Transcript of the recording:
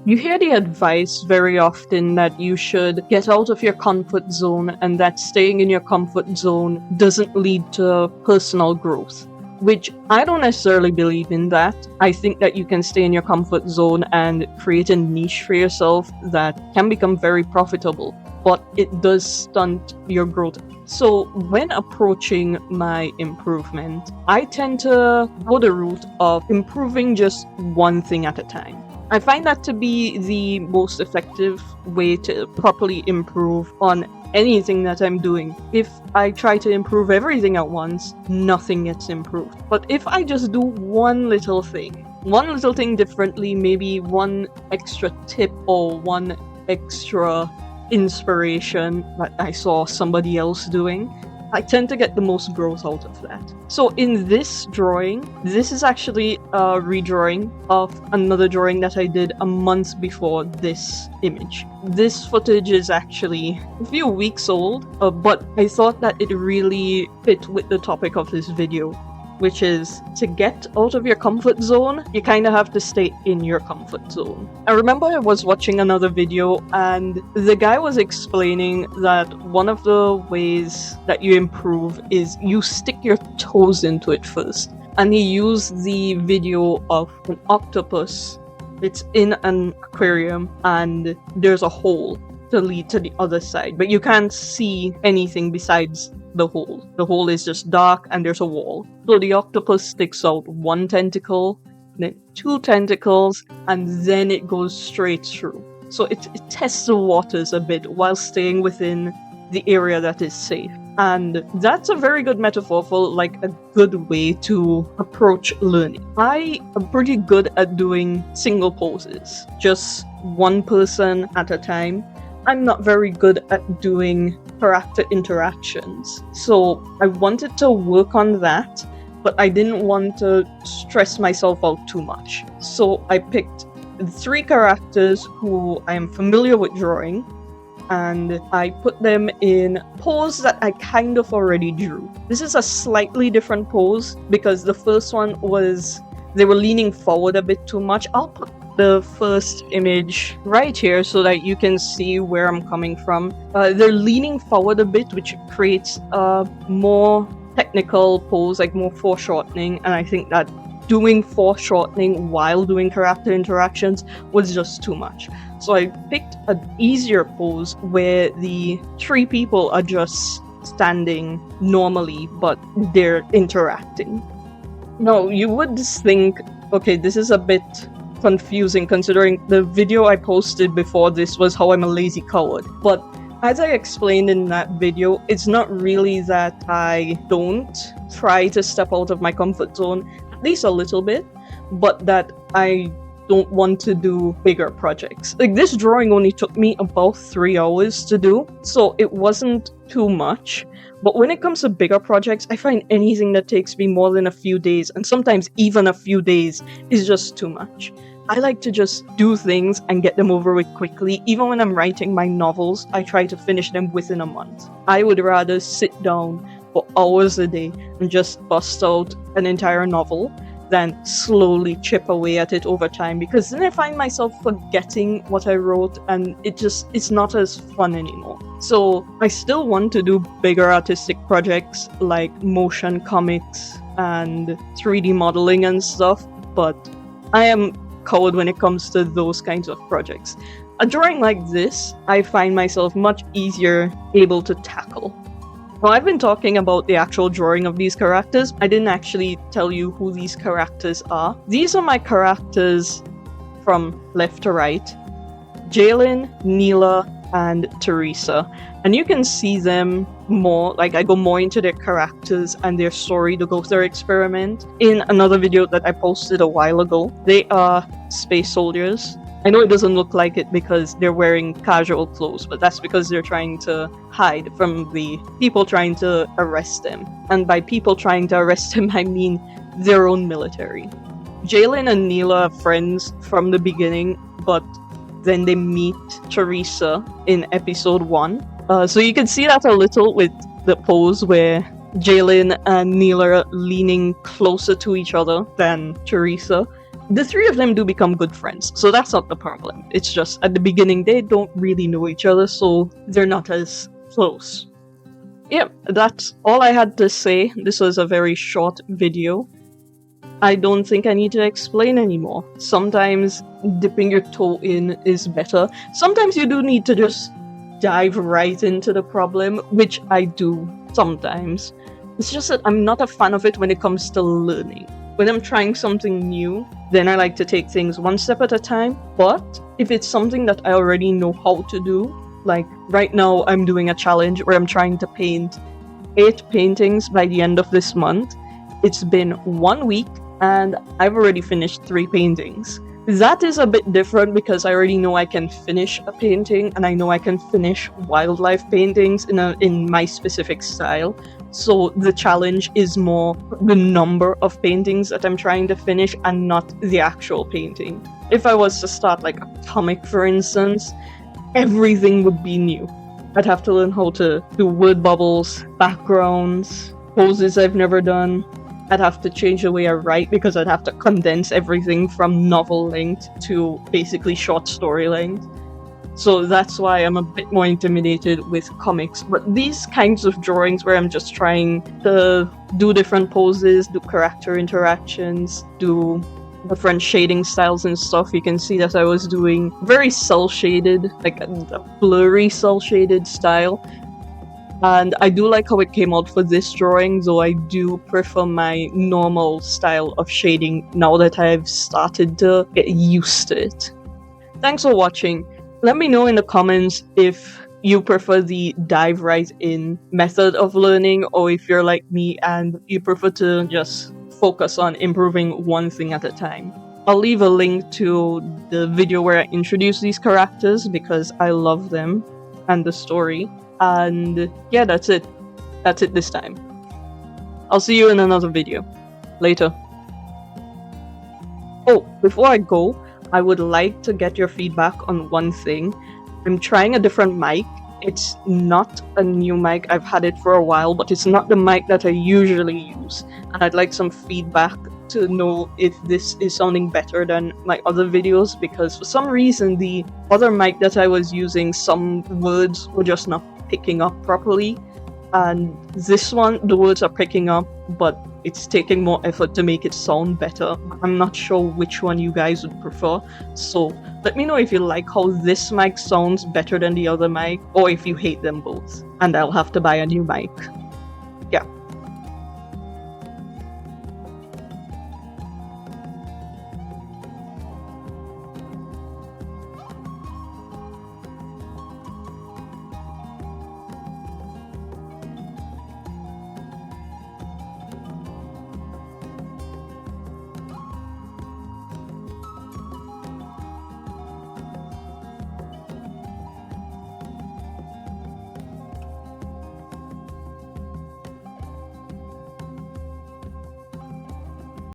You hear the advice very often that you should get out of your comfort zone and that staying in your comfort zone doesn't lead to personal growth, which I don't necessarily believe in that. I think that you can stay in your comfort zone and create a niche for yourself that can become very profitable, but it does stunt your growth. So when approaching my improvement, I tend to go the route of improving just one thing at a time. I find that to be the most effective way to properly improve on anything that I'm doing. If I try to improve everything at once, nothing gets improved. But if I just do one little thing differently, maybe one extra tip or one extra inspiration that I saw somebody else doing, I tend to get the most growth out of that. So in this drawing, this is actually a redrawing of another drawing that I did a month before this image. This footage is actually a few weeks old, but I thought that it really fit with the topic of this video, which is to get out of your comfort zone, you kind of have to stay in your comfort zone. I remember I was watching another video and the guy was explaining that one of the ways that you improve is you stick your toes into it first. And he used the video of an octopus. It's in an aquarium and there's a hole to lead to the other side, but you can't see anything besides the hole. The hole is just dark and there's a wall. So the octopus sticks out one tentacle, then two tentacles, and then it goes straight through. So it tests the waters a bit while staying within the area that is safe. And that's a very good metaphor for like a good way to approach learning. I am pretty good at doing single poses, just one person at a time. I'm not very good at doing character interactions. So I wanted to work on that, but I didn't want to stress myself out too much. So I picked 3 characters who I am familiar with drawing, and I put them in pose that I kind of already drew. This is a slightly different pose because the first one was, they were leaning forward a bit too much. I'll put the first image right here so that you can see where I'm coming from. They're leaning forward a bit, which creates a more technical pose, like more foreshortening, and I think that doing foreshortening while doing character interactions was just too much. So I picked an easier pose where the 3 people are just standing normally, but they're interacting. Now, you would think, okay, this is a bit confusing considering the video I posted before this was how I'm a lazy coward. But as I explained in that video, it's not really that I don't try to step out of my comfort zone, at least a little bit, but that I don't want to do bigger projects. Like, this drawing only took me about 3 hours to do, so it wasn't too much. But when it comes to bigger projects, I find anything that takes me more than a few days, and sometimes even a few days, is just too much. I like to just do things and get them over with quickly. Even when I'm writing my novels, I try to finish them within a month. I would rather sit down for hours a day and just bust out an entire novel than slowly chip away at it over time, because then I find myself forgetting what I wrote and it's not as fun anymore. So I still want to do bigger artistic projects like motion comics and 3D modeling and stuff, but I am coward when it comes to those kinds of projects. A drawing like this, I find myself much easier able to tackle. Well, I've been talking about the actual drawing of these characters. I didn't actually tell you who these characters are. These are my characters from left to right: Jalen, Neela, and Teresa. And you can see them more, like I go more into their characters and their story, the Gother experiment, in another video that I posted a while ago. They are space soldiers. I know it doesn't look like it because they're wearing casual clothes, but that's because they're trying to hide from the people trying to arrest them. And by people trying to arrest them, I mean their own military. Jalen and Neela are friends from the beginning, but then they meet Teresa in episode 1. So you can see that a little with the pose where Jalen and Neela are leaning closer to each other than Teresa. the three of them do become good friends, so that's not the problem. It's just at the beginning they don't really know each other, so they're not as close. Yeah, that's all I had to say. This was a very short video. I don't think I need to explain anymore. Sometimes dipping your toe in is better. Sometimes you do need to just dive right into the problem, which I do sometimes. It's just that I'm not a fan of it when it comes to learning. When I'm trying something new, then I like to take things one step at a time. But if it's something that I already know how to do, like right now I'm doing a challenge where I'm trying to paint 8 paintings by the end of this month. It's been 1 week and I've already finished 3 paintings. That is a bit different because I already know I can finish a painting and I know I can finish wildlife paintings in my specific style. So the challenge is more the number of paintings that I'm trying to finish and not the actual painting. If I was to start like a comic, for instance, everything would be new. I'd have to learn how to do word bubbles, backgrounds, poses I've never done. I'd have to change the way I write because I'd have to condense everything from novel length to basically short story length. So that's why I'm a bit more intimidated with comics. But these kinds of drawings where I'm just trying to do different poses, do character interactions, do different shading styles and stuff, you can see that I was doing very cel-shaded, like a blurry cel-shaded style. And I do like how it came out for this drawing, though I do prefer my normal style of shading now that I've started to get used to it. Thanks for watching. Let me know in the comments if you prefer the dive right in method of learning, or if you're like me and you prefer to just focus on improving one thing at a time. I'll leave a link to the video where I introduce these characters because I love them and the story. And yeah, that's it. That's it this time. I'll see you in another video. Later. Oh, before I go, I would like to get your feedback on one thing. I'm trying a different mic. It's not a new mic. I've had it for a while, but it's not the mic that I usually use. And I'd like some feedback to know if this is sounding better than my other videos, because for some reason the other mic that I was using, some words were just not picking up properly, and this one the words are picking up, but it's taking more effort to make it sound better. I'm not sure which one you guys would prefer, so let me know if you like how this mic sounds better than the other mic, or if you hate them both and I'll have to buy a new mic.